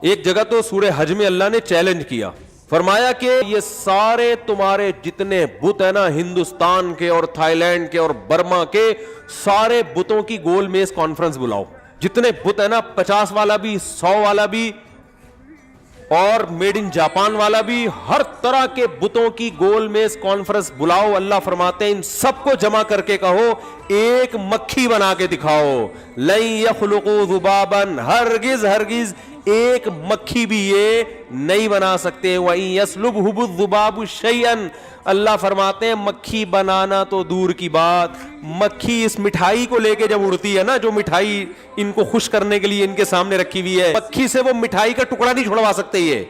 ایک جگہ تو سورہ حج میں اللہ نے چیلنج کیا, فرمایا کہ یہ سارے تمہارے جتنے بت ہیں نا, ہندوستان کے اور تھائی لینڈ کے اور برما کے, سارے بتوں کی گول میز کانفرنس بلاؤ. جتنے بت ہیں نا, 50 والا بھی, 100 والا بھی, اور میڈ ان جاپان والا بھی, ہر طرح کے بتوں کی گول میز کانفرنس بلاؤ. اللہ فرماتے ہیں ان سب کو جمع کر کے کہو ایک مکھی بنا کے دکھاؤ. لن یخلقوا ذبابا, ہرگز ہرگز ایک مکھی بھی یہ نہیں بنا سکتے. وَإِن يَسْلُبْهُ الذُّبَابُ شَيْئًا, اللہ فرماتے ہیں مکھی بنانا تو دور کی بات, مکھی اس مٹھائی کو لے کے جب اڑتی ہے نا, جو مٹھائی ان کو خوش کرنے کے لیے ان کے سامنے رکھی ہوئی ہے, مکھی سے وہ مٹھائی کا ٹکڑا نہیں چھڑوا سکتے. یہ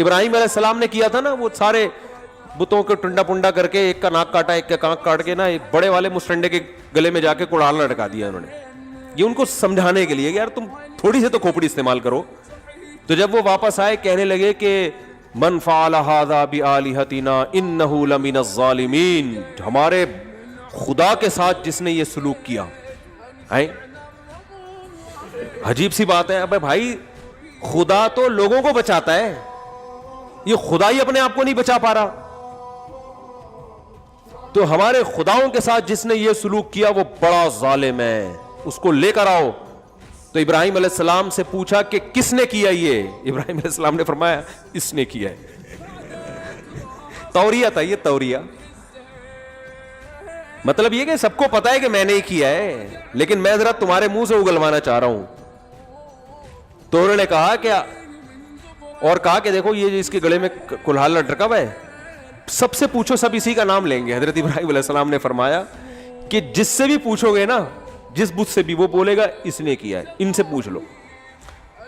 ابراہیم علیہ السلام نے کیا تھا نا, وہ سارے بتوں کو ٹنڈا پنڈا کر کے, ایک کا ناک کاٹا, ایک کا کانک کاٹ کے نا, ایک بڑے والے مسٹنڈے کے گلے میں جا کے کڑال لٹکا دیا انہوں نے. یہ ان کو سمجھانے کے لیے یار تم تھوڑی سے تو کھوپڑی استعمال کرو. تو جب وہ واپس آئے کہنے لگے کہ من فعل هذا بآلهتنا انه لمن الظالمین, ہمارے خدا کے ساتھ جس نے یہ سلوک کیا. عجیب سی بات ہے. ابے بھائی خدا تو لوگوں کو بچاتا ہے, یہ خدا ہی اپنے آپ کو نہیں بچا پا رہا. تو ہمارے خداؤں کے ساتھ جس نے یہ سلوک کیا وہ بڑا ظالم ہے, اس کو لے کر آؤ. تو ابراہیم علیہ السلام سے پوچھا کہ کس نے کیا یہ؟ ابراہیم علیہ السلام نے فرمایا اس نے کیا ہے. توریہ تھا یہ, توریہ مطلب یہ کہ سب کو پتا ہے کہ میں نے ہی کیا ہے, لیکن میں ذرا تمہارے منہ سے اگلوانا چاہ رہا ہوں. تو انہوں نے کہا کہ, اور کہا کہ دیکھو یہ اس کے گلے میں کلہال لٹکا ہوا ہے, سب سے پوچھو سب اسی کا نام لیں گے. حضرت ابراہیم علیہ السلام نے فرمایا کہ جس سے بھی پوچھو گے نا, جس بت سے بھی, وہ بولے گا اس نے کیا ہے, ان سے پوچھ لو.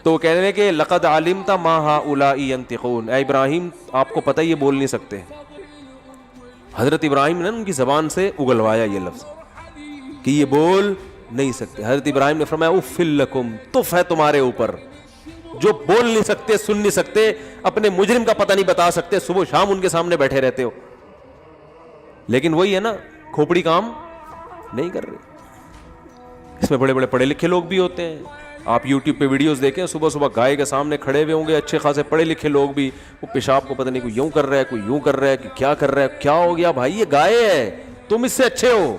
تو وہ کہنے لگے کہ لقد علمت ما هؤلاء ينطقون, اے ابراہیم آپ کو پتہ یہ بول نہیں سکتے. حضرت ابراہیم نے ان کی زبان سے اگلوایا یہ لفظ کہ یہ بول نہیں سکتے. حضرت ابراہیم نے فرمایا اف لکم, تف ہے تمہارے اوپر, جو بول نہیں سکتے, سن نہیں سکتے, اپنے مجرم کا پتہ نہیں بتا سکتے, صبح شام ان کے سامنے بیٹھے رہتے ہو. لیکن وہی ہے نا, کھوپڑی کام نہیں کر رہے. اس میں بڑے بڑے پڑھے لکھے لوگ بھی ہوتے ہیں. آپ یوٹیوب پہ ویڈیوز دیکھیں, صبح صبح گائے کے سامنے کھڑے ہوئے ہوں گے اچھے خاصے پڑھے لکھے لوگ بھی, وہ پیشاب کو پتہ نہیں کوئی یوں کر رہا ہے, کوئی یوں کر رہا ہے, کہ کیا کر رہا ہے, کیا ہو گیا بھائی, یہ گائے ہے, تم اس سے اچھے ہو,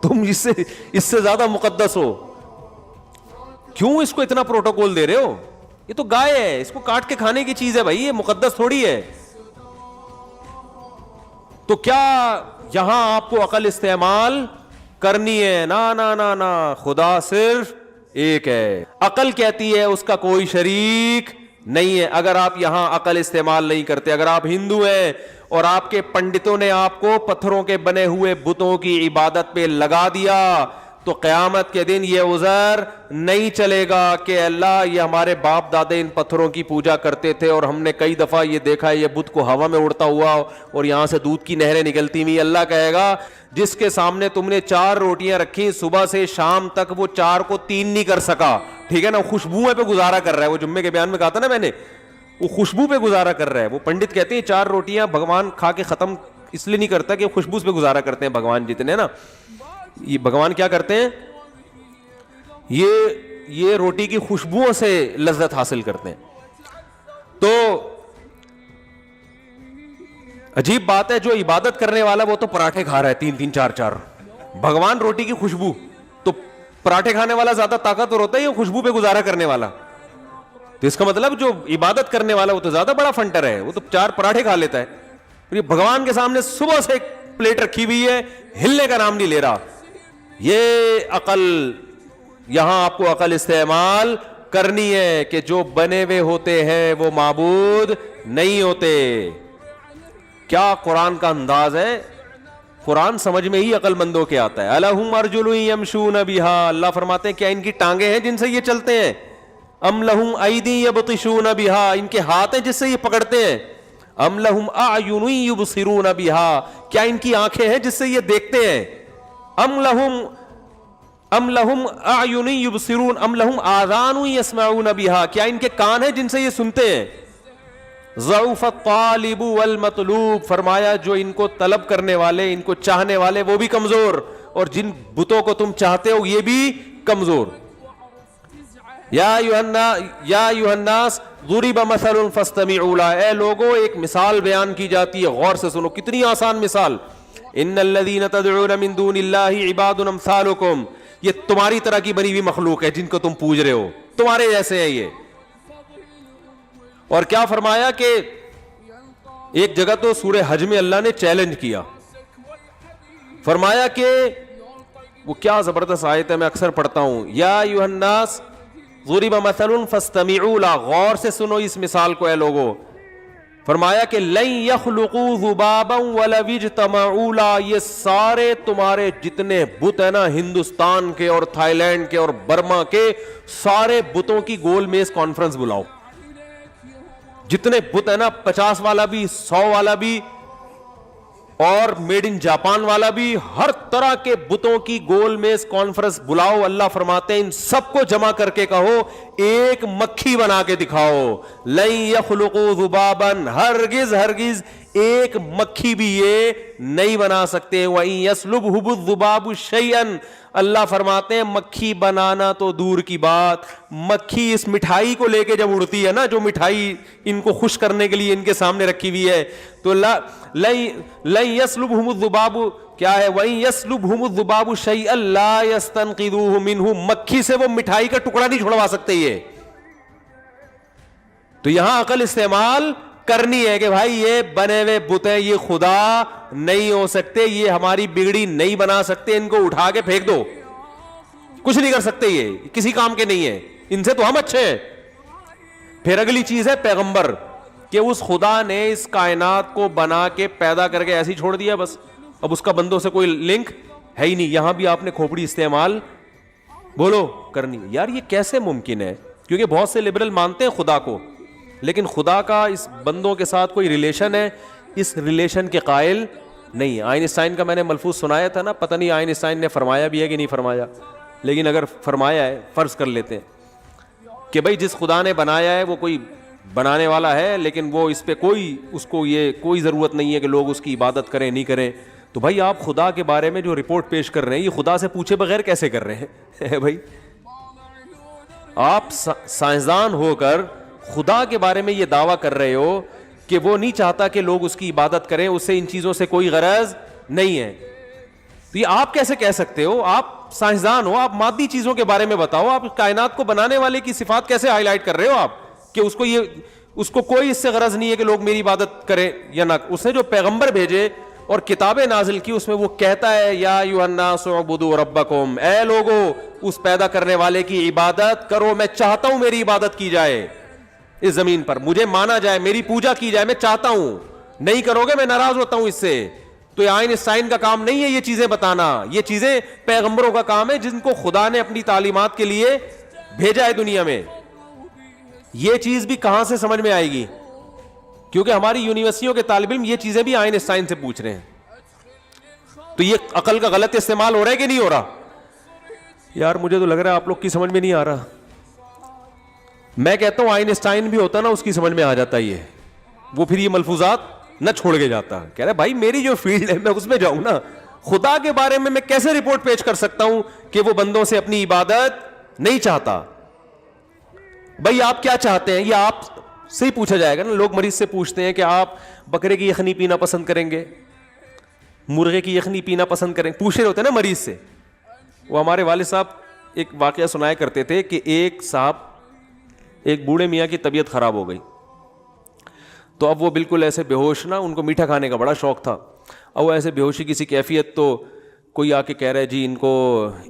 تم اس سے زیادہ مقدس ہو, کیوں اس کو اتنا پروٹوکول دے رہے ہو؟ یہ تو گائے ہے, اس کو کاٹ کے کھانے کی چیز ہے بھائی, یہ مقدس تھوڑی ہے. تو کیا یہاں آپ کو عقل استعمال کرنی ہے؟ نا نا نا نا, خدا صرف ایک ہے. عقل کہتی ہے اس کا کوئی شریک نہیں ہے. اگر آپ یہاں عقل استعمال نہیں کرتے, اگر آپ ہندو ہیں اور آپ کے پنڈتوں نے آپ کو پتھروں کے بنے ہوئے بتوں کی عبادت پہ لگا دیا, تو قیامت کے دن یہ عذر نہیں چلے گا کہ اللہ یہ ہمارے باپ دادے ان پتھروں کی پوجا کرتے تھے اور ہم نے کئی دفعہ یہ دیکھا ہے یہ بت کو ہوا میں اڑتا ہوا اور یہاں سے دودھ کی نہریں نکلتی ہوئی. اللہ کہے گا جس کے سامنے تم نے 4 روٹیاں رکھی صبح سے شام تک, وہ 4 کو 3 نہیں کر سکا, ٹھیک ہے نا, خوشبو پہ گزارا کر رہا ہے. وہ جمعے کے بیان میں کہا تھا نا میں نے, وہ خوشبو پہ گزارا کر رہا ہے. وہ پنڈت کہتے ہیں 4 روٹیاں بھگوان کھا کے ختم اس لیے نہیں کرتا کہ خوشبو پہ گزارا کرتے ہیں بھگوان جتنے نا, یہ بھگوان کیا کرتے ہیں, یہ روٹی کی خوشبوؤں سے لذت حاصل کرتے ہیں. تو عجیب بات ہے, جو عبادت کرنے والا وہ تو پراٹھے کھا رہا ہے 3-3 4-4, بھگوان روٹی کی خوشبو. تو پراٹھے کھانے والا زیادہ طاقتور ہوتا ہے یا خوشبو پہ گزارا کرنے والا؟ تو اس کا مطلب جو عبادت کرنے والا وہ تو زیادہ بڑا فنٹر ہے, وہ تو 4 پراٹھے کھا لیتا ہے. یہ بھگوان کے سامنے صبح سے ایک پلیٹ رکھی ہوئی ہے, ہلنے کا نام نہیں لے رہا. یہ عقل, یہاں آپ کو عقل استعمال کرنی ہے کہ جو بنے ہوئے ہوتے ہیں وہ معبود نہیں ہوتے. کیا قرآن کا انداز ہے, قرآن سمجھ میں ہی عقل مندوں کے آتا ہے. الہم ارجل یمشون بہا, اللہ فرماتے ہیں کیا ان کی ٹانگیں ہیں جن سے یہ چلتے ہیں؟ ام لہم ایدی یبطشون بہا, ان کے ہاتھ ہیں جس سے یہ پکڑتے ہیں. ام لہم اعین یبصرون بہا, کیا ان کی آنکھیں ہیں جس سے یہ دیکھتے ہیں؟ ام لہم اعین یبصرون ام لہم آذان یسمعون بہا, کیا ان کے کان ہیں جن سے یہ سنتے ہیں؟ ضعف الطالب والمطلوب, فرمایا جو ان کو طلب کرنے والے, ان کو چاہنے والے وہ بھی کمزور, اور جن بتوں کو تم چاہتے ہو یہ بھی کمزور. یا ایھا الناس ضرب مثل فاستمعوا له، اے لوگوں ایک مثال بیان کی جاتی ہے، غور سے سنو، کتنی آسان مثال. ان الذین تدعون من دون اللہ عباد امثالکم، یہ تمہاری طرح کی بنی ہوئی مخلوق ہے جن کو تم پوج رہے ہو، تمہارے جیسے ہیں یہ. اور کیا فرمایا کہ ایک جگہ تو سورہ حج میں اللہ نے چیلنج کیا، فرمایا کہ وہ کیا زبردست آیت ہے، میں اکثر پڑھتا ہوں، یا ایھا الناس ضرب مثل فاستمعوا له، غور سے سنو اس مثال کو اے لوگوں. فرمایا کہ لن يخلقوا ذبابا ولو اجتمعوا له، یہ سارے تمہارے جتنے بت ہیں نا ہندوستان کے اور تھائی لینڈ کے اور برما کے، سارے بتوں کی گول میز کانفرنس بلاؤ، جتنے بت ہیں نا 50 والا بھی، 100 والا بھی، اور میڈ ان جاپان والا بھی، ہر طرح کے بتوں کی گول میز کانفرنس بلاؤ. اللہ فرماتے ہیں ان سب کو جمع کر کے کہو ایک مکھی بنا کے دکھاؤ. لن یخلقوا ذبابا، ہرگز ہرگز ایک مکھی بھی یہ نہیں بنا سکتے. وَإِن يَسْلُبْهُ الذُّبَابُ شَيْئًا، اللہ فرماتے ہیں مکھی بنانا تو دور کی بات، مکھی اس مٹھائی کو لے کے جب اڑتی ہے نا، جو مٹھائی ان کو خوش کرنے کے لیے ان کے سامنے رکھی ہوئی ہے، تو لن يسلبهم الذباب کیا ہے، وَإِن يسلبهم الذباب شيئا لا يستنقذوه منه، مکھی سے وہ مٹھائی کا ٹکڑا نہیں چھڑوا سکتے یہ. تو یہاں عقل استعمال کرنی ہے کہ بھائی یہ بنے ہوئے بت ہیں، یہ خدا نہیں ہو سکتے، یہ ہماری بگڑی نہیں بنا سکتے، ان کو اٹھا کے پھینک دو، کچھ نہیں کر سکتے، یہ کسی کام کے نہیں ہے، ان سے تو ہم اچھے ہیں. پھر اگلی چیز ہے پیغمبر، کہ اس خدا نے اس کائنات کو بنا کے پیدا کر کے ایسے ہی چھوڑ دیا بس، اب اس کا بندوں سے کوئی لنک ہے ہی نہیں. یہاں بھی آپ نے کھوپڑی استعمال بولو کرنی. یار یہ کیسے ممکن ہے؟ کیونکہ بہت سے لبرل مانتے ہیں خدا کو، لیکن خدا کا اس بندوں کے ساتھ کوئی ریلیشن ہے، اس ریلیشن کے قائل نہیں. آئنسٹائن کا میں نے ملفوظ سنایا تھا نا، پتہ نہیں آئنسٹائن نے فرمایا بھی ہے کہ نہیں فرمایا، لیکن اگر فرمایا ہے فرض کر لیتے ہیں کہ بھائی جس خدا نے بنایا ہے وہ کوئی بنانے والا ہے، لیکن وہ اس پہ اس کو یہ کوئی ضرورت نہیں ہے کہ لوگ اس کی عبادت کریں نہیں کریں. تو بھائی آپ خدا کے بارے میں جو رپورٹ پیش کر رہے ہیں یہ خدا سے پوچھے بغیر کیسے کر رہے ہیں؟ بھائی آپ سائنسدان ہو کر خدا کے بارے میں یہ دعویٰ کر رہے ہو کہ وہ نہیں چاہتا کہ لوگ اس کی عبادت کریں، اس سے ان چیزوں سے کوئی غرض نہیں ہے. تو یہ آپ کیسے کہہ سکتے ہو؟ آپ سائنسدان ہو، آپ مادی چیزوں کے بارے میں بتاؤ، آپ کائنات کو بنانے والے کی صفات کیسے ہائی لائٹ کر رہے ہو آپ کہ اس کو کوئی اس سے غرض نہیں ہے کہ لوگ میری عبادت کریں یا نہ. اس نے جو پیغمبر بھیجے اور کتابیں نازل کی اس میں وہ کہتا ہے یا ایھا الناس اعبدوا ربکم، اے لوگو اس پیدا کرنے والے کی عبادت کرو. میں چاہتا ہوں میری عبادت کی جائے اس زمین پر، مجھے مانا جائے، میری پوجا کی جائے، میں چاہتا ہوں. نہیں کرو گے میں ناراض ہوتا ہوں اس سے. تو یہ آئنسٹائن کا کام نہیں ہے یہ چیزیں بتانا، یہ چیزیں پیغمبروں کا کام ہے جن کو خدا نے اپنی تعلیمات کے لیے بھیجا ہے دنیا میں. یہ چیز بھی کہاں سے سمجھ میں آئے گی؟ کیونکہ ہماری یونیورسٹیوں کے طالب علم یہ چیزیں بھی آئنسٹائن سے پوچھ رہے ہیں. تو یہ عقل کا غلط استعمال ہو رہا ہے کہ نہیں ہو رہا؟ یار مجھے تو لگ رہا ہے آپ لوگ کی سمجھ میں نہیں آ رہا. میں کہتا ہوں آئنسٹائن بھی ہوتا نا اس کی سمجھ میں آ جاتا یہ، وہ پھر یہ ملفوظات نہ چھوڑ کے جاتا، کہہ رہا بھائی میری جو فیلڈ ہے میں اس میں جاؤں نا. خدا کے بارے میں کیسے رپورٹ پیش کر سکتا ہوں کہ وہ بندوں سے اپنی عبادت نہیں چاہتا؟ بھائی آپ کیا چاہتے ہیں یہ آپ سے ہی پوچھا جائے گا نا. لوگ مریض سے پوچھتے ہیں کہ آپ بکرے کی یخنی پینا پسند کریں گے، مرغے کی یخنی پینا پسند کریں، پوچھ رہے ہوتے ہیں نا مریض سے. وہ ہمارے والد صاحب ایک واقعہ سنایا کرتے تھے کہ ایک بوڑھے میاں کی طبیعت خراب ہو گئی، تو اب وہ بالکل ایسے بے ہوش نا، ان کو میٹھا کھانے کا بڑا شوق تھا. اب وہ ایسے بے ہوشی کسی کیفیت، تو کوئی آ کے کہہ رہا ہے جی ان کو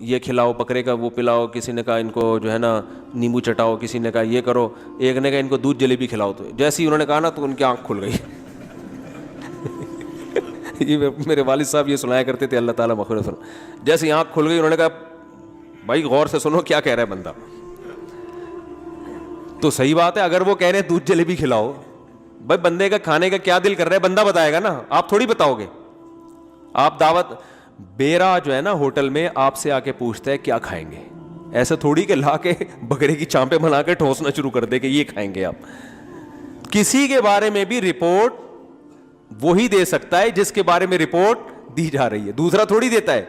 یہ کھلاؤ، بکرے کا وہ پلاؤ، کسی نے کہا ان کو جو ہے نا نیمبو چٹاؤ، کسی نے کہا یہ کرو، ایک نے کہا ان کو دودھ جلیبی کھلاؤ. تو جیسے ہی انہوں نے کہا نا تو ان کی آنکھ کھل گئی. یہ میرے والد صاحب یہ سنایا کرتے تھے، اللہ تعالیٰ مغفرت فرمائے. جیسے ہی آنکھ کھل گئی انہوں نے کہا بھائی غور سے سنو کیا کہہ رہا ہے بندہ. تو صحیح بات ہے، اگر وہ کہہ رہے ہیں دودھ جلیبی کھلاؤ، بھائی بندے کا کھانے کا کیا دل کر رہا ہے بندہ بتائے گا نا، آپ تھوڑی بتاؤ گے. آپ دعوت بیرا جو ہے نا ہوٹل میں آپ سے آ کے پوچھتا ہے کیا کھائیں گے، ایسا تھوڑی کہ لا کے بکرے کی چانپیں بنا کے ٹھوسنا شروع کر دے کہ یہ کھائیں گے آپ. کسی کے بارے میں بھی رپورٹ وہی دے سکتا ہے جس کے بارے میں رپورٹ دی جا رہی ہے، دوسرا تھوڑی دیتا ہے.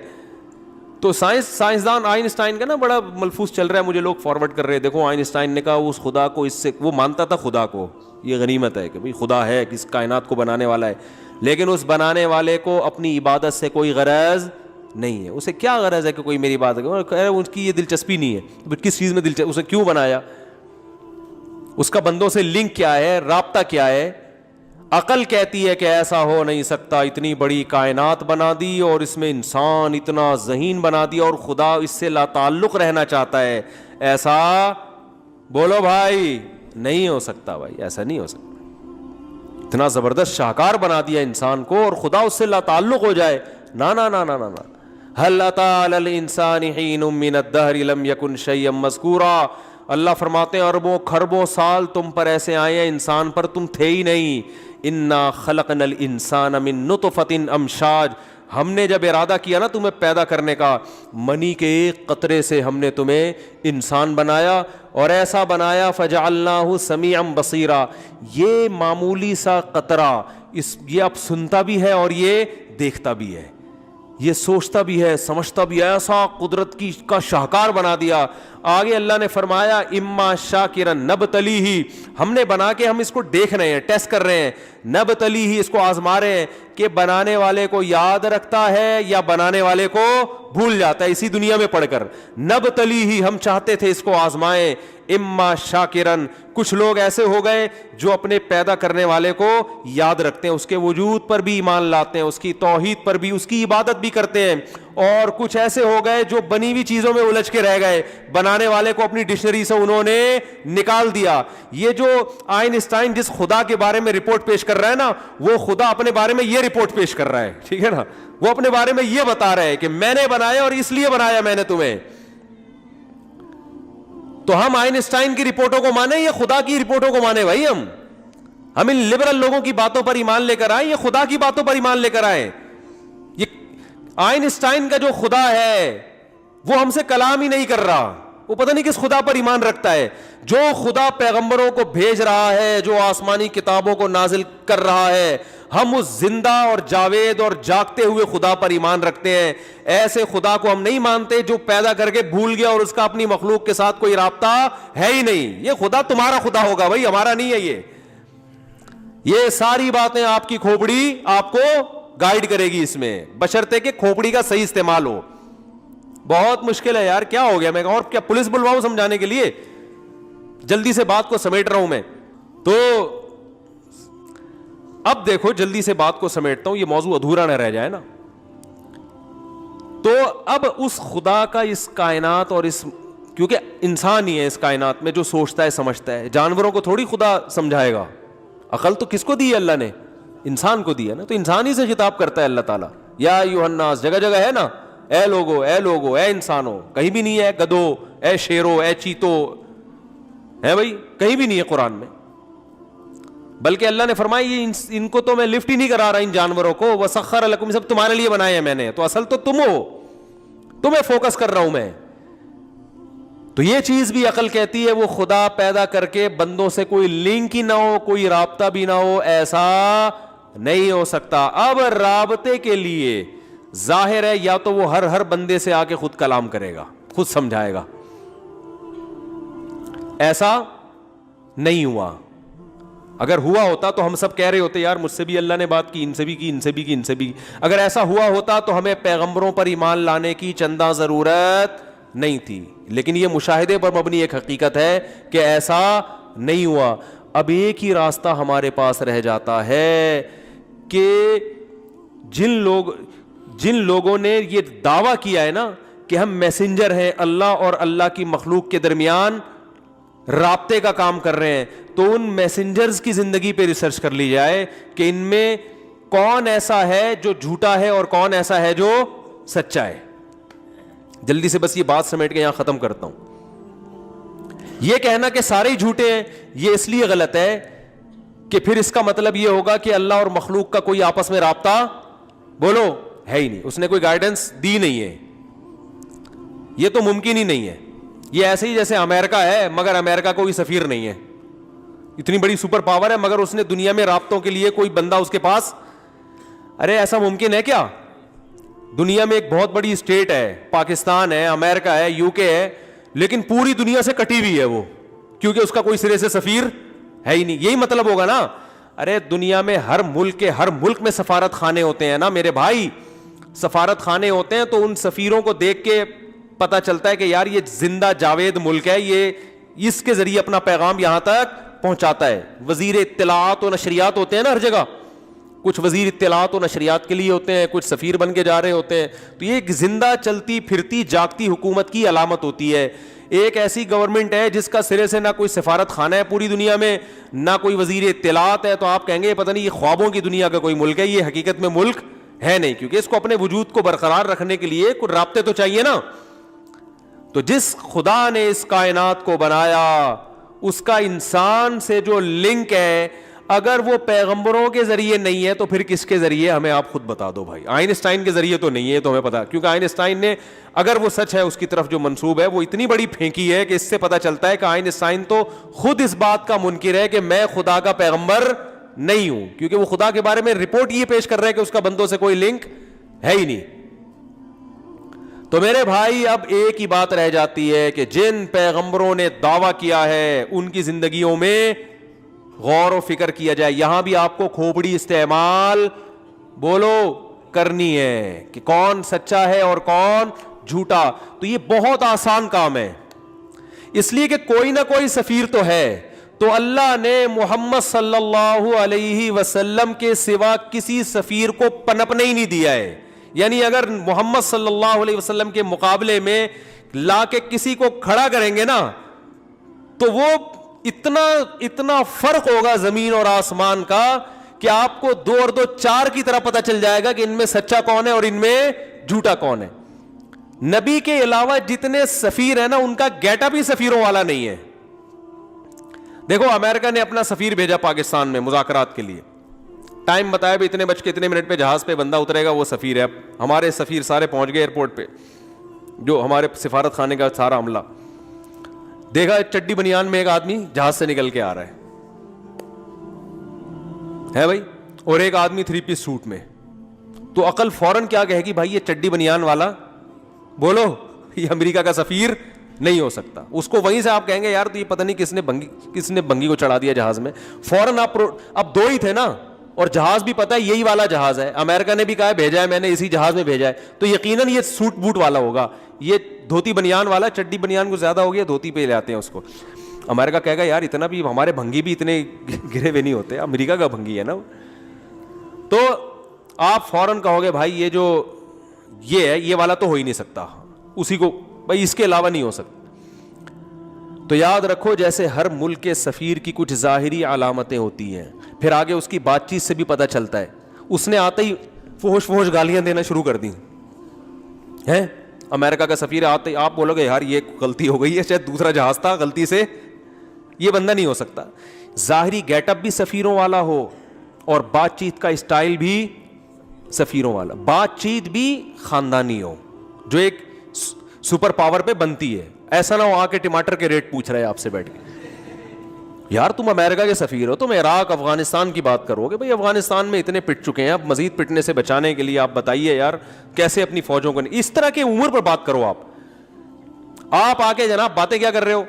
تو سائنسدان آئنسٹائن کا نا بڑا ملفوظ چل رہا ہے, مجھے لوگ فارورڈ کر رہے ہیں, دیکھو آئنسٹائن نے کہا اس خدا کو, اس سے وہ مانتا تھا خدا کو, یہ غنیمت ہے کہ بھئی خدا ہے, کس کائنات کو بنانے والا ہے, لیکن اس بنانے والے کو اپنی عبادت سے کوئی غرض نہیں ہے. اسے کیا غرض ہے کہ کوئی میری عبادت کرے, اس کی یہ دلچسپی نہیں ہے. کس چیز میں دلچسپی, اسے کیوں بنایا, اس کا بندوں سے لنک کیا ہے, رابطہ کیا ہے. عقل کہتی ہے کہ ایسا ہو نہیں سکتا, اتنی بڑی کائنات بنا دی اور اس میں انسان اتنا ذہین بنا دیا اور خدا اس سے لا تعلق رہنا چاہتا ہے, ایسا بولو بھائی نہیں ہو سکتا. بھائی ایسا نہیں ہو سکتا, اتنا زبردست شاہکار بنا دیا انسان کو اور خدا اس سے لا تعلق ہو جائے, نا نا نا نا نا. هل اتى على الانسان حين من الدهر لم يكن شيئا مذكورا. اللہ فرماتے ہیں اربوں کھربوں سال تم پر ایسے آئے ہیں, انسان پر تم تھے ہی نہیں. انا خلقنا الانسان من نطفة امشاج, ہم نے جب ارادہ کیا نا تمہیں پیدا کرنے کا, منی کے ایک قطرے سے ہم نے تمہیں انسان بنایا, اور ایسا بنایا فجعلناہ سمیعا بصیرا, یہ معمولی سا قطرہ یہ اب سنتا بھی ہے اور یہ دیکھتا بھی ہے, یہ سوچتا بھی ہے, سمجھتا بھی ہے, ایسا قدرت کا شاہکار بنا دیا. آگے اللہ نے فرمایا اما شاکرا نبتلیہ, ہم نے بنا کے ہم اس کو دیکھ رہے ہیں, ٹیسٹ کر رہے ہیں, نبتلیہ اس کو آزما رہے ہیں کہ بنانے والے کو یاد رکھتا ہے یا بنانے والے کو بھول جاتا ہے اسی دنیا میں پڑھ کر. نبتلیہ ہم چاہتے تھے اس کو آزمائیں. اما شاکرن, کچھ لوگ ایسے ہو گئے جو اپنے پیدا کرنے والے کو یاد رکھتے ہیں, اس کے وجود پر بھی ایمان لاتے ہیں, اس کی توحید پر بھی, اس کی عبادت بھی کرتے ہیں, اور کچھ ایسے ہو گئے جو بنی ہوئی چیزوں میں الجھ کے رہ گئے, بنانے والے کو اپنی ڈکشنری سے انہوں نے نکال دیا. یہ جو آئنسٹائن جس خدا کے بارے میں رپورٹ پیش کر رہا ہے نا, وہ خدا اپنے بارے میں یہ رپورٹ پیش کر رہا ہے, ٹھیک ہے نا, وہ اپنے بارے میں یہ بتا رہا ہے کہ میں نے بنایا اور اس لیے بنایا میں نے تمہیں. تو ہم آئنسٹائن کی رپورٹوں کو مانیں یا خدا کی رپورٹوں کو مانیں؟ بھائی ہم ان لبرل لوگوں کی باتوں پر ایمان لے کر آئیں یا خدا کی باتوں پر ایمان لے کر آئیں؟ یہ آئنسٹائن کا جو خدا ہے وہ ہم سے کلام ہی نہیں کر رہا, وہ پتہ نہیں کس خدا پر ایمان رکھتا ہے. جو خدا پیغمبروں کو بھیج رہا ہے, جو آسمانی کتابوں کو نازل کر رہا ہے, ہم اس زندہ اور جاوید اور جاگتے ہوئے خدا پر ایمان رکھتے ہیں. ایسے خدا کو ہم نہیں مانتے جو پیدا کر کے بھول گیا اور اس کا اپنی مخلوق کے ساتھ کوئی رابطہ ہے ہی نہیں. یہ خدا تمہارا خدا ہوگا بھائی, ہمارا نہیں ہے. یہ ساری باتیں آپ کی کھوپڑی آپ کو گائیڈ کرے گی اس میں, بشرطے کہ کھوپڑی کا صحیح استعمال ہو. بہت مشکل ہے یار, کیا ہو گیا, میں اور کیا پولیس بلواؤں سمجھانے کے لیے؟ جلدی سے بات کو سمیٹ رہا ہوں میں. تو اب دیکھو جلدی سے بات کو سمیٹتا ہوں, یہ موضوع ادھورا نہ رہ جائے نا. تو اب اس خدا کا اس کائنات اور اس, کیونکہ انسان ہی ہے اس کائنات میں جو سوچتا ہے سمجھتا ہے, جانوروں کو تھوڑی خدا سمجھائے گا. عقل تو کس کو دی ہے اللہ نے؟ انسان کو دی ہے نا. تو انسان ہی سے خطاب کرتا ہے اللہ تعالیٰ, یا ایھا الناس, جگہ جگہ ہے نا, اے لوگو اے لوگو اے انسانوں. کہیں بھی نہیں ہے گدو, اے شیرو, اے چیتو, ہے بھائی کہیں بھی نہیں ہے قرآن میں. بلکہ اللہ نے فرمایا یہ ان کو تو میں لفٹ ہی نہیں کرا رہا, ان جانوروں کو, وسخر لکم, سب تمہارے لیے بنائے ہیں میں نے, تو اصل تو تم ہو, تمہیں فوکس کر رہا ہوں میں. تو یہ چیز بھی عقل کہتی ہے وہ خدا پیدا کر کے بندوں سے کوئی لنک ہی نہ ہو, کوئی رابطہ بھی نہ ہو, ایسا نہیں ہو سکتا. اب رابطے کے لیے ظاہر ہے یا تو وہ ہر بندے سے آ کے خود کلام کرے گا, خود سمجھائے گا. ایسا نہیں ہوا. اگر ہوا ہوتا تو ہم سب کہہ رہے ہوتے یار مجھ سے بھی اللہ نے بات کی, ان سے بھی کی, ان سے بھی کی, ان سے بھی. اگر ایسا ہوا ہوتا تو ہمیں پیغمبروں پر ایمان لانے کی چندہ ضرورت نہیں تھی. لیکن یہ مشاہدے پر مبنی ایک حقیقت ہے کہ ایسا نہیں ہوا. اب ایک ہی راستہ ہمارے پاس رہ جاتا ہے کہ جن لوگوں نے یہ دعویٰ کیا ہے نا کہ ہم میسنجر ہیں, اللہ اور اللہ کی مخلوق کے درمیان رابطے کا کام کر رہے ہیں, تو ان میسنجرز کی زندگی پہ ریسرچ کر لی جائے کہ ان میں کون ایسا ہے جو جھوٹا ہے اور کون ایسا ہے جو سچا ہے. جلدی سے بس یہ بات سمیٹ کے یہاں ختم کرتا ہوں. یہ کہنا کہ سارے ہی جھوٹے ہیں یہ اس لیے غلط ہے کہ پھر اس کا مطلب یہ ہوگا کہ اللہ اور مخلوق کا کوئی آپس میں رابطہ بولو ہے ہی نہیں, اس نے کوئی گائیڈنس دی نہیں ہے. یہ تو ممکن ہی نہیں ہے. یہ ایسے ہی جیسے امریکہ ہے مگر امریکہ کوئی سفیر نہیں ہے, اتنی بڑی سپر پاور ہے مگر اس نے دنیا میں رابطوں کے لیے کوئی بندہ اس کے پاس, ارے ایسا ممکن ہے کیا؟ دنیا میں ایک بہت بڑی اسٹیٹ ہے, پاکستان ہے, امریکہ ہے, یو کے ہے, لیکن پوری دنیا سے کٹی ہوئی ہے وہ, کیونکہ اس کا کوئی سرے سے سفیر ہے ہی نہیں. یہی مطلب ہوگا نا. ارے دنیا میں ہر ملک میں سفارت خانے ہوتے ہیں نا میرے بھائی, سفارت خانے ہوتے ہیں, تو ان سفیروں کو دیکھ کے پتا چلتا ہے کہ یار یہ زندہ جاوید ملک ہے, یہ اس کے ذریعے اپنا پیغام یہاں تک پہنچاتا ہے. وزیر اطلاعات و نشریات ہوتے ہیں نا ہر جگہ, کچھ وزیر اطلاعات و نشریات کے لیے ہوتے ہیں, کچھ سفیر بن کے جا رہے ہوتے ہیں. تو یہ ایک زندہ چلتی پھرتی جاگتی حکومت کی علامت ہوتی ہے. ایک ایسی گورنمنٹ ہے جس کا سرے سے نہ کوئی سفارت خانہ ہے پوری دنیا میں, نہ کوئی وزیر اطلاعات ہے, تو آپ کہیں گے پتہ نہیں یہ خوابوں کی دنیا کا کوئی ملک ہے, یہ حقیقت میں ملک ہے نہیں, کیونکہ اس کو اپنے وجود کو برقرار رکھنے کے لیے کچھ رابطے تو چاہیے نا. تو جس خدا نے اس کائنات کو بنایا, اس کا انسان سے جو لنک ہے, اگر وہ پیغمبروں کے ذریعے نہیں ہے تو پھر کس کے ذریعے, ہمیں آپ خود بتا دو بھائی. آئنسٹائن کے ذریعے تو نہیں ہے, تو ہمیں پتا, کیونکہ آئنسٹائن نے, اگر وہ سچ ہے اس کی طرف جو منسوب ہے, وہ اتنی بڑی پھینکی ہے کہ اس سے پتا چلتا ہے کہ آئنسٹائن تو خود اس بات کا منکر ہے کہ میں خدا کا پیغمبر نہیں ہوں, کیونکہ وہ خدا کے بارے میں رپورٹ یہ پیش کر رہا ہے کہ اس کا بندوں سے کوئی لنک ہے ہی نہیں. تو میرے بھائی اب ایک ہی بات رہ جاتی ہے کہ جن پیغمبروں نے دعویٰ کیا ہے ان کی زندگیوں میں غور و فکر کیا جائے. یہاں بھی آپ کو کھوپڑی استعمال بولو کرنی ہے کہ کون سچا ہے اور کون جھوٹا. تو یہ بہت آسان کام ہے, اس لیے کہ کوئی نہ کوئی سفیر تو ہے. تو اللہ نے محمد صلی اللہ علیہ وسلم کے سوا کسی سفیر کو پنپنے ہی نہیں دیا ہے. یعنی اگر محمد صلی اللہ علیہ وسلم کے مقابلے میں لا کے کسی کو کھڑا کریں گے نا, تو وہ اتنا فرق ہوگا زمین اور آسمان کا کہ آپ کو 2 اور 2 4 کی طرح پتہ چل جائے گا کہ ان میں سچا کون ہے اور ان میں جھوٹا کون ہے. نبی کے علاوہ جتنے سفیر ہیں نا, ان کا گیٹ اپ ہی سفیروں والا نہیں ہے. دیکھو امریکہ نے اپنا سفیر بھیجا پاکستان میں مذاکرات کے لیے, ٹائم بتایا بھی اتنے بج کے اتنے منٹ پہ جہاز پہ بندہ اترے گا, وہ سفیر ہے. اب ہمارے سفیر سارے پہنچ گئے ایئرپورٹ پہ, جو ہمارے سفارت خانے کا سارا عملہ. دیکھا چڈی بنیان میں ایک آدمی جہاز سے نکل کے آ رہا ہے بھائی, اور ایک آدمی 3 پیس سوٹ میں. تو عقل فوراً کیا کہے گی, بھائی یہ چڈی بنیان والا بولو یہ امریکہ کا سفیر نہیں ہو سکتا. اس کو وہیں سے آپ کہیں گے یار تو یہ پتہ نہیں کس نے بنگی کو چڑھا دیا جہاز میں. فوراً آپ اب 2 ہی تھے نا, اور جہاز بھی پتہ ہے یہی والا جہاز ہے, امریکہ نے بھی کہا ہے بھیجا ہے میں نے اسی جہاز میں بھیجا ہے, تو یقیناً یہ سوٹ بوٹ والا ہوگا. یہ دھوتی بنیان والا, چڈی بنیان کو زیادہ ہو گیا, دھوتی پہ لے آتے ہیں اس کو. امریکہ کہے گا یار اتنا بھی ہمارے بھنگی بھی اتنے گرے ہوئے نہیں ہوتے, امریکہ کا بھنگی ہے نا. تو آپ فوراً کہو گے بھائی یہ جو یہ ہے یہ والا تو ہو ہی نہیں سکتا, اسی کو بھائی اس کے علاوہ نہیں ہو سکتا. تو یاد رکھو جیسے ہر ملک کے سفیر کی کچھ ظاہری علامتیں ہوتی ہیں, پھر آگے اس کی بات چیت سے بھی پتہ چلتا ہے. اس نے آتے ہی فحش گالیاں دینا شروع کر دی ہیں. امریکہ کا سفیر آتے ہی آپ بولو گے یار یہ غلطی ہو گئی ہے, شاید دوسرا جہاز تھا غلطی سے, یہ بندہ نہیں ہو سکتا. ظاہری گیٹ اپ بھی سفیروں والا ہو اور بات چیت کا اسٹائل بھی سفیروں والا, بات چیت بھی خاندانی ہو جو ایک سپر پاور پہ بنتی ہے. ایسا نہ ہو آ کے ٹماٹر کے ریٹ پوچھ رہے آپ سے بیٹھ کے, یار تم امریکہ کے سفیر ہو, تم عراق افغانستان کی بات کرو گے, بھائی افغانستان میں اتنے پٹ چکے ہیں, اب مزید پٹنے سے بچانے کے لیے آپ بتائیے یار کیسے اپنی فوجوں کو. اس طرح کے امور پر بات کرو. آپ آ کے جناب باتیں کیا کر رہے ہو,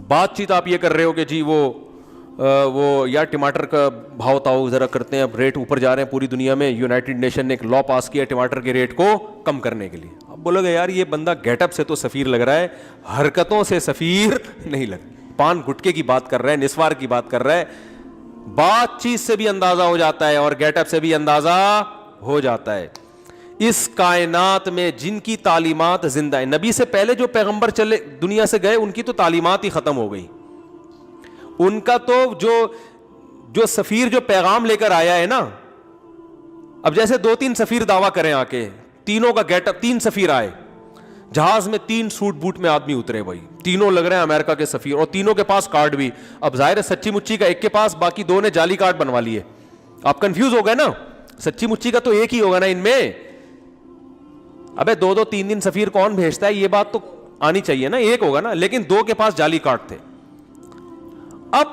بات چیت آپ یہ کر رہے ہو کہ جی وہ یار ٹماٹر کا بھاؤ تاؤ ذرا کرتے ہیں, اب ریٹ اوپر جا رہے ہیں پوری دنیا میں, یونائٹڈ نیشن نے ایک لا پاس کیا ٹماٹر کے ریٹ کو کم کرنے کے لیے. اب بولو گے یار یہ بندہ گیٹ اپ سے تو سفیر لگ رہا ہے, حرکتوں سے سفیر نہیں لگ, پان گٹکے کی بات کر رہا ہے, نسوار کی بات کر رہا ہے. بات چیت سے بھی اندازہ ہو جاتا ہے اور گیٹ اپ سے بھی اندازہ ہو جاتا ہے. اس کائنات میں جن کی تعلیمات زندہ ہے, نبی سے پہلے جو پیغمبر چلے دنیا سے گئے ان کی تو تعلیمات ہی ختم ہو گئی. ان کا تو جو سفیر جو پیغام لے کر آیا ہے نا, اب جیسے 2-3 سفیر دعویٰ کریں آ کے, تینوں کا گیٹ اپ, 3 سفیر آئے جہاز میں, 3 سوٹ بوٹ میں آدمی اترے بھائی, تینوں لگ رہے ہیں امریکہ کے سفیر اور تینوں کے پاس کارڈ بھی. اب ظاہر ہے سچی مچی کا ایک کے پاس, باقی 2 نے جعلی کارڈ بنوا لیے. آپ کنفیوز ہو گئے نا, سچی مچی کا تو ایک ہی ہوگا نا ان میں. ابے 2-2 3 سفیر کون بھیجتا ہے, یہ بات تو آنی چاہیے نا, ایک ہوگا نا, لیکن 2 کے پاس جعلی کارڈ تھے. اب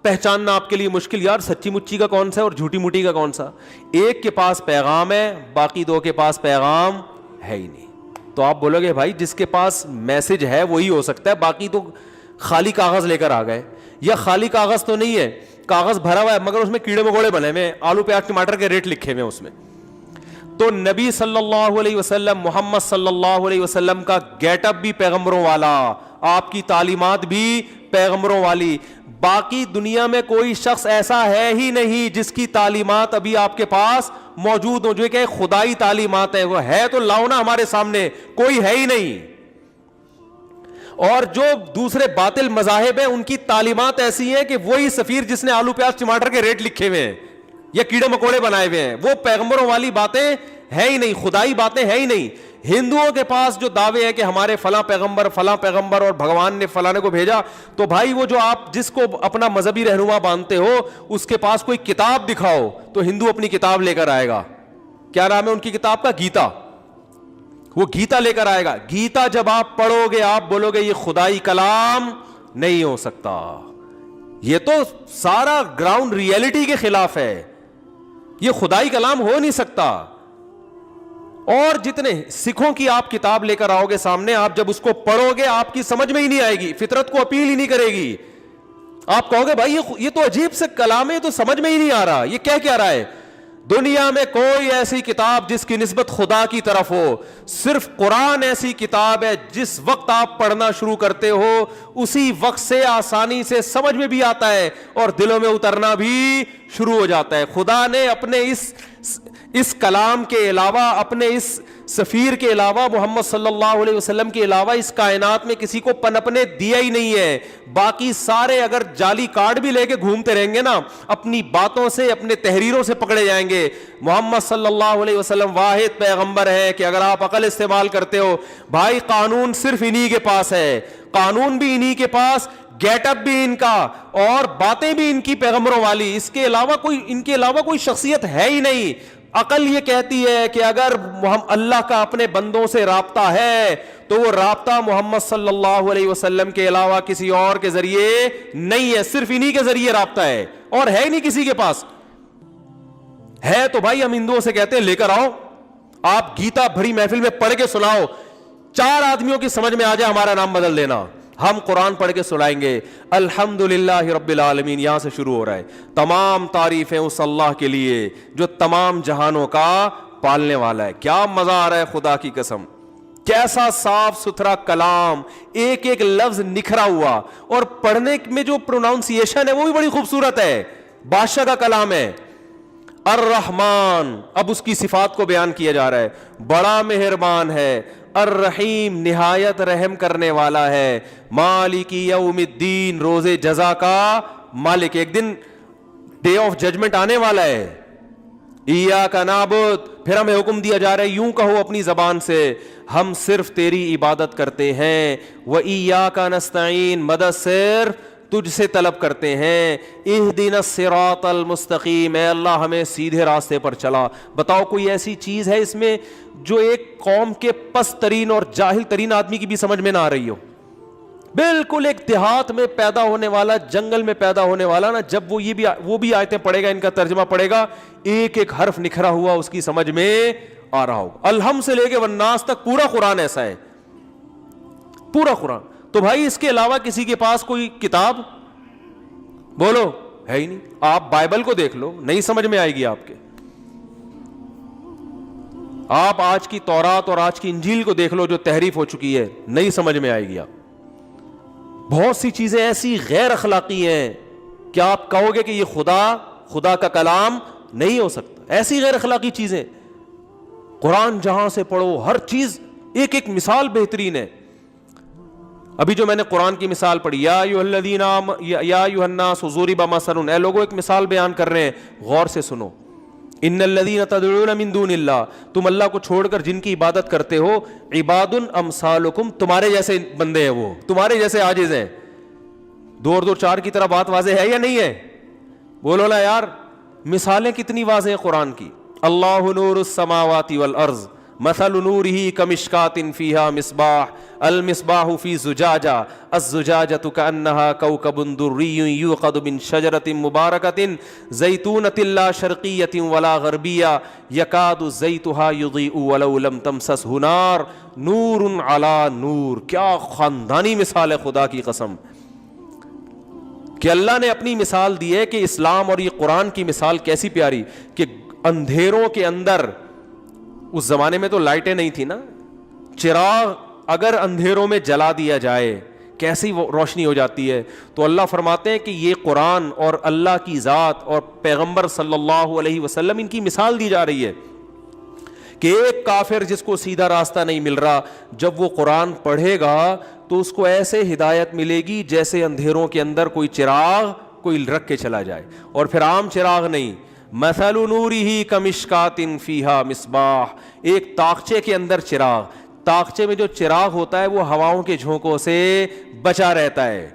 پہچاننا آپ کے لیے مشکل، یار سچی مچی کا کون سا ہے اور جھوٹی موٹی کا کون سا. ایک کے پاس پیغام ہے، باقی دو کے پاس پیغام ہے ہی نہیں. تو آپ بولو گے بھائی جس کے پاس میسج ہے وہی ہو سکتا ہے، باقی تو خالی کاغذ لے کر آ گئے. یا خالی کاغذ تو نہیں ہے، کاغذ بھرا ہوا ہے مگر اس میں کیڑے مکوڑے بنے ہوئے، آلو پیاز ٹماٹر کے ریٹ لکھے ہوئے اس میں. تو نبی صلی اللہ علیہ وسلم، محمد صلی اللہ علیہ وسلم کا گیٹ اپ بھی پیغمبروں والا، آپ کی تعلیمات بھی پیغمبروں والی. باقی دنیا میں کوئی شخص ایسا ہے ہی نہیں جس کی تعلیمات ابھی آپ کے پاس موجود ہوں، جو کہ خدائی تعلیمات ہیں. وہ ہے تو لاؤ نا ہمارے سامنے، کوئی ہے ہی نہیں. اور جو دوسرے باطل مذاہب ہیں ان کی تعلیمات ایسی ہیں کہ وہی سفیر جس نے آلو پیاز ٹماٹر کے ریٹ لکھے ہوئے ہیں یا کیڑے مکوڑے بنائے ہوئے ہیں، وہ پیغمبروں والی باتیں ہے ہی نہیں، خدائی باتیں ہے ہی نہیں. ہندوؤں کے پاس جو دعوے ہیں کہ ہمارے فلاں پیغمبر اور بھگوان نے فلانے کو بھیجا، تو بھائی وہ جو آپ جس کو اپنا مذہبی رہنما مانتے ہو اس کے پاس کوئی کتاب دکھاؤ تو ہندو اپنی کتاب لے کر آئے گا. کیا نام ہے ان کی کتاب کا؟ گیتا. وہ گیتا لے کر آئے گا. گیتا جب آپ پڑھو گے آپ بولو گے یہ خدائی کلام نہیں ہو سکتا، یہ تو سارا گراؤنڈ ریئلٹی کے خلاف ہے، یہ خدائی کلام ہو نہیں سکتا. اور جتنے سکھوں کی آپ کتاب لے کر آؤ گے سامنے، آپ جب اس کو پڑھو گے آپ کی سمجھ میں ہی نہیں آئے گی، فطرت کو اپیل ہی نہیں کرے گی. آپ کہو گے بھائی یہ تو عجیب سے کلام ہے، تو سمجھ میں ہی نہیں آ رہا، یہ کہہ کیا رہا ہے. دنیا میں کوئی ایسی کتاب جس کی نسبت خدا کی طرف ہو، صرف قرآن ایسی کتاب ہے جس وقت آپ پڑھنا شروع کرتے ہو اسی وقت سے آسانی سے سمجھ میں بھی آتا ہے اور دلوں میں اترنا بھی شروع ہو جاتا ہے. خدا نے اپنے اس کلام کے علاوہ، اپنے اس سفیر کے علاوہ، محمد صلی اللہ علیہ وسلم کے علاوہ اس کائنات میں کسی کو پنپنے دیا ہی نہیں ہے. باقی سارے اگر جعلی کارڈ بھی لے کے گھومتے رہیں گے نا، اپنی باتوں سے، اپنے تحریروں سے پکڑے جائیں گے. محمد صلی اللہ علیہ وسلم واحد پیغمبر ہے کہ اگر آپ عقل استعمال کرتے ہو، بھائی قانون صرف انہی کے پاس ہے، قانون بھی انہی کے پاس، گیٹ اپ بھی ان کا، اور باتیں بھی ان کی پیغمبروں والی. اس کے علاوہ ان کے علاوہ کوئی شخصیت ہے ہی نہیں. عقل یہ کہتی ہے کہ اگر اللہ کا اپنے بندوں سے رابطہ ہے تو وہ رابطہ محمد صلی اللہ علیہ وسلم کے علاوہ کسی اور کے ذریعے نہیں ہے، صرف انہی کے ذریعے رابطہ ہے، اور ہے نہیں کسی کے پاس. ہے تو بھائی ہم ہندوؤں سے کہتے ہیں لے کر آؤ، آپ گیتا بھری محفل میں پڑھ کے سناؤ، 4 آدمیوں کی سمجھ میں آ جائے ہمارا نام بدل دینا، ہم قرآن پڑھ کے سنائیں گے. الحمدللہ رب العالمین، یہاں سے شروع ہو رہا ہے. تمام تعریفیں اس اللہ کے لیے جو تمام جہانوں کا پالنے والا ہے. کیا مزہ آ رہا ہے خدا کی قسم، کیسا صاف ستھرا کلام، ایک ایک لفظ نکھرا ہوا، اور پڑھنے میں جو پروناؤنسیشن ہے وہ بھی بڑی خوبصورت ہے. بادشاہ کا کلام ہے. الرحمن، اب اس کی صفات کو بیان کیا جا رہا ہے، بڑا مہربان ہے. الرحیم، نہایت رحم کرنے والا ہے. مالک یوم الدین، روز جزا کا مالک. ایک دن ڈے آف ججمنٹ آنے والا ہے. ایاک نعبد، پھر ہمیں حکم دیا جا رہا ہے یوں کہو اپنی زبان سے، ہم صرف تیری عبادت کرتے ہیں. وَإِيَّاكَ نَسْتَعِينُ، مدد صرف تجھ سے طلب کرتے ہیں. اہدنا الصراط المستقیم، اے اللہ ہمیں سیدھے راستے پر چلا. بتاؤ کوئی ایسی چیز ہے اس میں جو ایک قوم کے پست ترین اور جاہل ترین آدمی کی بھی سمجھ میں نہ آ رہی ہو؟ بالکل ایک دیہات میں پیدا ہونے والا، جنگل میں پیدا ہونے والا نا، جب وہ بھی آیتیں پڑھے گا، ان کا ترجمہ پڑھے گا، ایک ایک حرف نکھرا ہوا اس کی سمجھ میں آ رہا ہوگا. الحم سے لے کے والناس تک پورا قرآن ایسا ہے، پورا قرآن. تو بھائی اس کے علاوہ کسی کے پاس کوئی کتاب بولو ہے ہی نہیں. آپ بائبل کو دیکھ لو، نہیں سمجھ میں آئے گی آپ کے. آپ آج کی تورات اور آج کی انجیل کو دیکھ لو جو تحریف ہو چکی ہے، نہیں سمجھ میں آئے گی. آپ بہت سی چیزیں ایسی غیر اخلاقی ہیں کہ آپ کہو گے کہ یہ خدا کا کلام نہیں ہو سکتا. ایسی غیر اخلاقی چیزیں. قرآن جہاں سے پڑھو ہر چیز ایک ایک مثال بہترین ہے. ابھی جو میں نے قرآن کی مثال پڑھی، یا ایھا الناس ضرب مثل، اے لوگوں ایک مثال بیان کر رہے ہیں، غور سے سنو. ان الذین تدعون من دون اللہ، تم اللہ کو چھوڑ کر جن کی عبادت کرتے ہو، عباد امثالکم، تمہارے جیسے بندے ہیں، وہ تمہارے جیسے عاجز ہیں. 2 اور 2 4 کی طرح بات واضح ہے یا نہیں ہے؟ بولو نا یار، مثالیں کتنی واضح ہیں قرآن کی. اللہ نور السماوات والارض، مثل نورہ کمشکات فیہا مصباح المصباح فی زجاجہ الزجاجۃ کأنہا کوکب دری یوقد من شجرۃ مبارکۃ زیتونۃ لا شرقیۃ ولا غربیہ یکاد زیتھا یضیء ولو لم تمسسہ نار نور علی نور. کیا خاندانی مثال ہے خدا کی قسم کہ اللہ نے اپنی مثال دی ہے کہ اسلام اور یہ قرآن کی مثال کیسی پیاری کہ اندھیروں کے اندر, اس زمانے میں تو لائٹیں نہیں تھی نا, چراغ اگر اندھیروں میں جلا دیا جائے کیسی روشنی ہو جاتی ہے. تو اللہ فرماتے ہیں کہ یہ قرآن اور اللہ کی ذات اور پیغمبر صلی اللہ علیہ وسلم ان کی مثال دی جا رہی ہے کہ ایک کافر جس کو سیدھا راستہ نہیں مل رہا, جب وہ قرآن پڑھے گا تو اس کو ایسے ہدایت ملے گی جیسے اندھیروں کے اندر کوئی چراغ کوئی رکھ کے چلا جائے, اور پھر عام چراغ نہیں. مثل نورہ کمشکات فیہا مصباح, ایک طاقچے کے اندر چراغ, طاقچے میں جو چراغ ہوتا ہے وہ ہواؤں کے جھونکوں سے بچا رہتا ہے,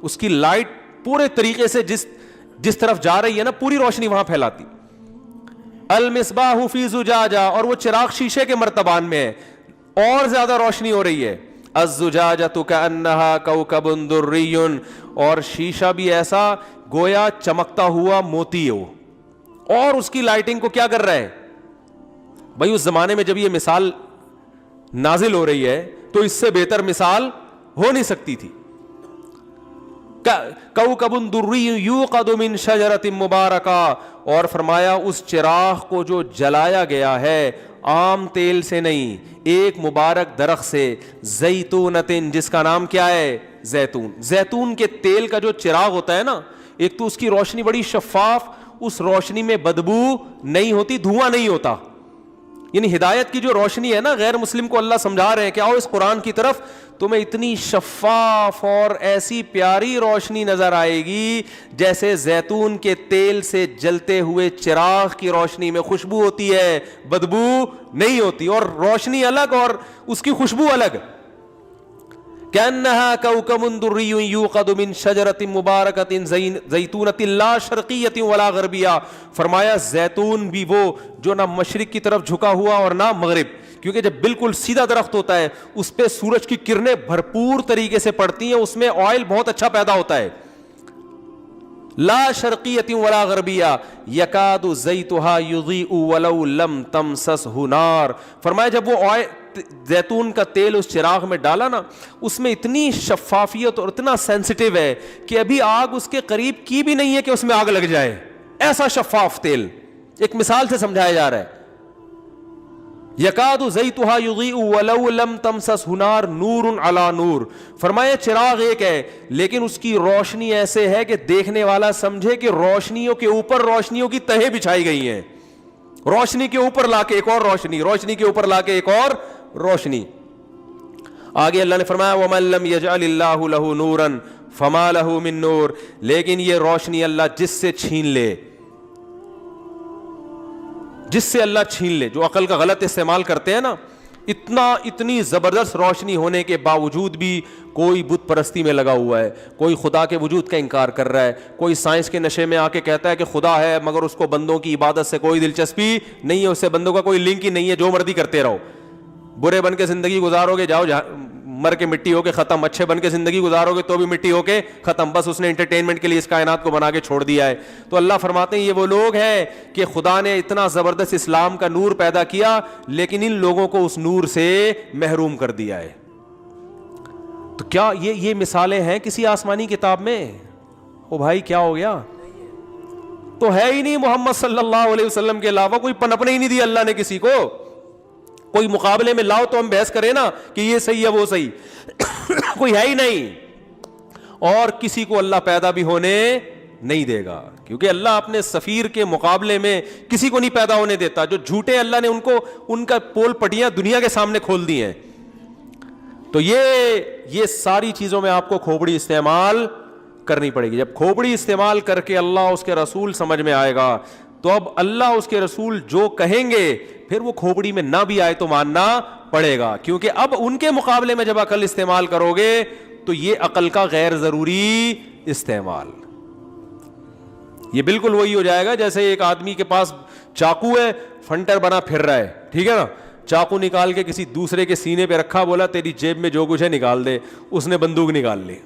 اس کی لائٹ پورے طریقے سے جس طرف جا رہی ہے نا پوری روشنی وہاں پھیلاتی. المصباح فی زجاجہ, اور وہ چراغ شیشے کے مرتبان میں ہے اور زیادہ روشنی ہو رہی ہے. الزجاجۃ کأنہا کوکب دری, اور شیشہ بھی ایسا گویا چمکتا ہوا موتی ہو, اور اس کی لائٹنگ کو کیا کر رہا ہے بھائی. اس زمانے میں جب یہ مثال نازل ہو رہی ہے تو اس سے بہتر مثال ہو نہیں سکتی تھی. کوکب دری یوقد من شجرۃ مبارکہ, اور فرمایا اس چراغ کو جو جلایا گیا ہے عام تیل سے نہیں, ایک مبارک درخت سے, زیتونۃ, جس کا نام کیا ہے زیتون. زیتون کے تیل کا جو چراغ ہوتا ہے نا, ایک تو اس کی روشنی بڑی شفاف, اس روشنی میں بدبو نہیں ہوتی, دھواں نہیں ہوتا. یعنی ہدایت کی جو روشنی ہے نا, غیر مسلم کو اللہ سمجھا رہے ہیں کہ آؤ اس قرآن کی طرف, تمہیں اتنی شفاف اور ایسی پیاری روشنی نظر آئے گی جیسے زیتون کے تیل سے جلتے ہوئے چراغ کی روشنی میں خوشبو ہوتی ہے, بدبو نہیں ہوتی, اور روشنی الگ اور اس کی خوشبو الگ. کأنہا کوکب دری یوقد من شجرۃ مبارکۃ زیتونۃ لا شرقیۃ ولا غربیہ. فرمایا زیتون بھی وہ جو نہ مشرق کی طرف جھکا ہوا اور نہ مغرب, کیونکہ جب بالکل سیدھا درخت ہوتا ہے اس پہ سورج کی کرنیں بھرپور طریقے سے پڑتی ہیں, اس میں آئل بہت اچھا پیدا ہوتا ہے. لا شرقیۃ ولا غربیہ یکاد زیتھا یضیء ولو لم تمسسہ نار. فرمایا جب وہ زیتون کا تیل اس چراغ میں ڈالا نا, اس میں اتنی شفافیت اور اتنا سینسٹیو ہے کہ ابھی آگ اس کے قریب کی بھی نہیں ہے کہ اس میں آگ لگ جائے, ایسا شفاف تیل. ایک مثال سے سمجھایا جا رہا ہے. یکاد زیتھا یضیء ولو لم تمسسہ نار نور علی نور. فرمایا چراغ ایک ہے لیکن اس کی روشنی ایسے ہے کہ دیکھنے والا سمجھے کہ روشنیوں کے اوپر روشنیوں کی تہیں بچھائی گئی ہیں, روشنی کے اوپر لا کے ایک اور روشنی, روشنی کے اوپر لا کے ایک اور روشنی. آگے اللہ نے فرمایا وَمَن لَّمْ يَجْعَلِ اللَّهُ لَهُ نُورًا فَمَا لَهُ مِن نُور. لیکن یہ روشنی اللہ جس سے چھین لے, جس سے اللہ چھین لے, جو عقل کا غلط استعمال کرتے ہیں نا, اتنی زبردست روشنی ہونے کے باوجود بھی کوئی بت پرستی میں لگا ہوا ہے, کوئی خدا کے وجود کا انکار کر رہا ہے, کوئی سائنس کے نشے میں آ کے کہتا ہے کہ خدا ہے مگر اس کو بندوں کی عبادت سے کوئی دلچسپی نہیں ہے, اس سے بندوں کا کوئی لنک ہی نہیں ہے, جو مرضی کرتے رہو, برے بن کے زندگی گزارو گے جاؤ مر کے مٹی ہو کے ختم, اچھے بن کے زندگی گزارو گے تو بھی مٹی ہو کے ختم. بس اس نے انٹرٹینمنٹ کے لیے اس کائنات کو بنا کے چھوڑ دیا ہے. تو اللہ فرماتے ہیں یہ وہ لوگ ہیں کہ خدا نے اتنا زبردست اسلام کا نور پیدا کیا لیکن ان لوگوں کو اس نور سے محروم کر دیا ہے. تو کیا یہ مثالیں ہیں کسی آسمانی کتاب میں؟ او بھائی کیا ہو گیا؟ تو ہے ہی نہیں محمد صلی اللہ علیہ وسلم کے علاوہ کوئی پنپنے ہی نہیں دی اللہ نے کسی کو. کوئی مقابلے میں لاؤ تو ہم بحث کریں نا کہ یہ صحیح ہے وہ صحیح, کوئی ہے ہی نہیں. اور کسی کو اللہ پیدا بھی ہونے نہیں دے گا کیونکہ اللہ اپنے سفیر کے مقابلے میں کسی کو نہیں پیدا ہونے دیتا. جو جھوٹے اللہ نے ان کا پول پٹیاں دنیا کے سامنے کھول دی ہیں. تو یہ ساری چیزوں میں آپ کو کھوپڑی استعمال کرنی پڑے گی. جب کھوپڑی استعمال کر کے اللہ اس کے رسول سمجھ میں آئے گا تو اب اللہ اس کے رسول جو کہیں گے پھر وہ کھوپڑی میں نہ بھی آئے تو ماننا پڑے گا, کیونکہ اب ان کے مقابلے میں جب عقل استعمال کرو گے تو یہ عقل کا غیر ضروری استعمال. یہ بالکل وہی ہو جائے گا جیسے ایک آدمی کے پاس چاقو ہے, فنٹر بنا پھر رہا ہے, ٹھیک ہے نا, چاقو نکال کے کسی دوسرے کے سینے پہ رکھا, بولا تیری جیب میں جو کچھ ہے نکال دے, اس نے بندوق نکال لی.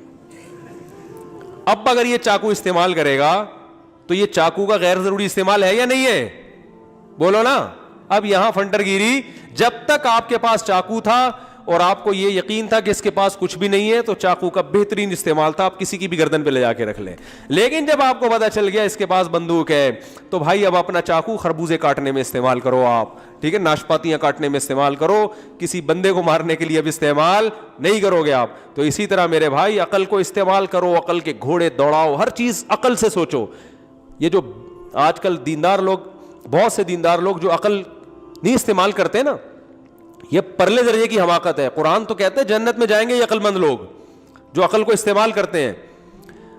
اب اگر یہ چاقو استعمال کرے گا تو یہ چاقو کا غیر ضروری استعمال ہے یا نہیں ہے؟ بولو نا. اب یہاں فنٹر گیری, جب تک آپ کے پاس چاقو تھا اور آپ کو یہ یقین تھا کہ اس کے پاس کچھ بھی نہیں ہے, تو چاقو کا بہترین استعمال تھا, آپ کسی کی بھی گردن پہ لے جا کے رکھ لیں. لیکن جب آپ کو پتا چل گیا اس کے پاس بندوق ہے, تو بھائی اب اپنا چاقو خربوزے کاٹنے میں استعمال کرو آپ, ٹھیک ہے, ناشپاتیاں کاٹنے میں استعمال کرو, کسی بندے کو مارنے کے لیے اب استعمال نہیں کرو گے آپ. تو اسی طرح میرے بھائی عقل کو استعمال کرو, عقل کے گھوڑے دوڑاؤ, ہر چیز عقل سے سوچو. یہ جو آج کل دیندار لوگ, بہت سے دیندار لوگ جو عقل نہیں استعمال کرتے نا, یہ پرلے درجے کی حماقت ہے. قرآن تو کہتے ہیں جنت میں جائیں گے یہ عقل مند لوگ جو عقل کو استعمال کرتے ہیں.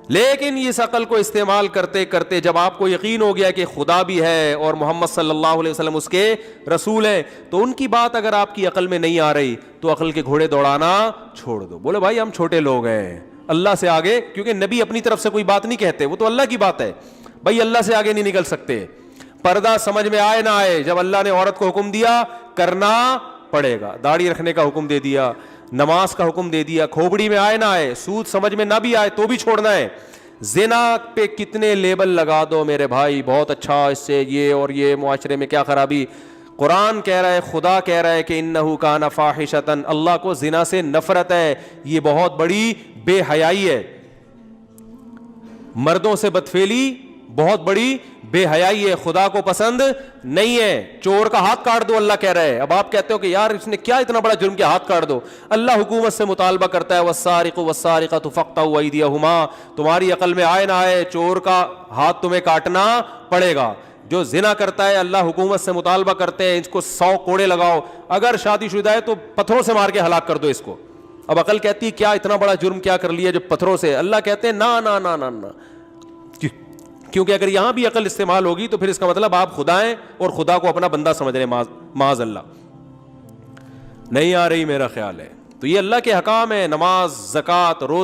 لیکن اس عقل کو استعمال کرتے کرتے جب آپ کو یقین ہو گیا کہ خدا بھی ہے اور محمد صلی اللہ علیہ وسلم اس کے رسول ہیں, تو ان کی بات اگر آپ کی عقل میں نہیں آ رہی تو عقل کے گھوڑے دوڑانا چھوڑ دو. بولے بھائی ہم چھوٹے لوگ ہیں, اللہ سے آگے, کیونکہ نبی اپنی طرف سے کوئی بات نہیں کہتے, وہ تو اللہ کی بات ہے. بھائی اللہ سے آگے نہیں نکل سکتے. پردہ سمجھ میں آئے نہ آئے, جب اللہ نے عورت کو حکم دیا کرنا پڑے گا. داڑھی رکھنے کا حکم دے دیا, نماز کا حکم دے دیا, کھوپڑی میں آئے نہ آئے, سود سمجھ میں نہ بھی آئے تو بھی چھوڑنا ہے. زنا پہ کتنے لیبل لگا دو میرے بھائی, بہت اچھا, اس سے یہ اور یہ, معاشرے میں کیا خرابی. قرآن کہہ رہا ہے, خدا کہہ رہا ہے کہ انہ کان فاحشۃ, اللہ کو زنا سے نفرت ہے, یہ بہت بڑی بے حیائی ہے. مردوں سے بدفعلی بہت بڑی بے حیائی ہے, خدا کو پسند نہیں ہے. چور کا ہاتھ کاٹ دو اللہ کہہ رہا ہے. اب آپ کہتے ہو کہ یار اس نے کیا اتنا بڑا جرم کیا, ہاتھ کاٹ دو. اللہ حکومت سے مطالبہ کرتا ہے والسارق والسارقۃ فاقطعوا ایدیہما, تمہاری عقل میں آئے نہ آئے چور کا ہاتھ تمہیں کاٹنا پڑے گا. جو زنا کرتا ہے اللہ حکومت سے مطالبہ کرتے ہیں اس کو 100 کوڑے لگاؤ, اگر شادی شدہ ہے تو پتھروں سے مار کے ہلاک کر دو اس کو. اب عقل کہتی ہے کیا اتنا بڑا جرم کیا کر لیا جو پتھروں سے, اللہ کہتے ہیں نا نا نا نا نا, کیونکہ اگر یہاں بھی عقل استعمال ہوگی تو پھر اس کا مطلب آپ خدا ہیں اور خدا کو اپنا بندہ سمجھ رہے ہیں. معاذ اللہ, نہیں آ رہی میرا خیال ہے. تو یہ اللہ کے حکام ہے, نماز, زکوٰۃ, روزہ